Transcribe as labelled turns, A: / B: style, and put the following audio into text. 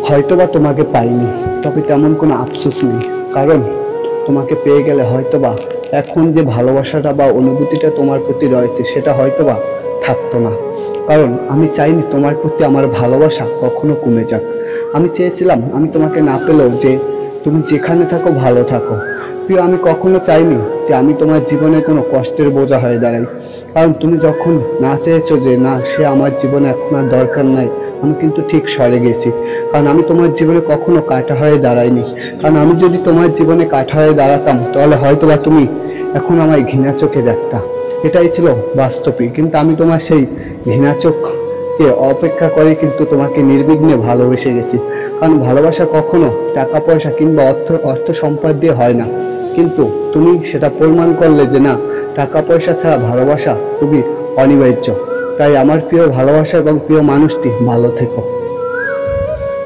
A: হয়তোবা তোমাকে পাইনি, তবে তেমন কোনো আফসোস নেই। কারণ তোমাকে পেয়ে গেলে হয়তোবা এখন যে ভালোবাসাটা বা অনুভূতিটা তোমার প্রতি রয়েছে সেটা হয়তোবা থাকতো না। কারণ আমি চাইনি তোমার প্রতি আমার ভালোবাসা কখনো কমে যাক। আমি চেয়েছিলাম আমি তোমাকে না পেলেও যে তুমি যেখানে থাকো ভালো থাকো। প্রিয়, আমি কখনো চাইনি যে আমি তোমার জীবনে কোনো কষ্টের বোঝা হয়ে দাঁড়াই। কারণ তুমি যখন না চেয়েছো যে না সে আমার জীবনে এখন আর দরকার নাই, আমি কিন্তু ঠিক সরে গেছি। কারণ আমি তোমার জীবনে কখনো কাঁটা হয়ে দাঁড়াইনি। কারণ আমি যদি তোমার জীবনে কাঁটা হয়ে দাঁড়াতাম তাহলে হয়তোবা তুমি এখন আমায় ঘৃণা চোখে দেখতা। এটাই ছিল বাস্তবিক। কিন্তু আমি তোমার সেই ঘৃণা চোখকে অপেক্ষা করে কিন্তু তোমাকে নির্বিঘ্নে ভালোবেসে গেছি। কারণ ভালোবাসা কখনো টাকা পয়সা কিংবা অর্থ সম্পদ দিয়ে হয় না। কিন্তু তুমি সেটা প্রমাণ করলে যে না, টাকা পয়সা ছাড়া ভালোবাসা খুবই অনিবার্য। তাই আমার প্রিয় ভালোবাসা এবং প্রিয় মানুষটি, ভালো থেকো।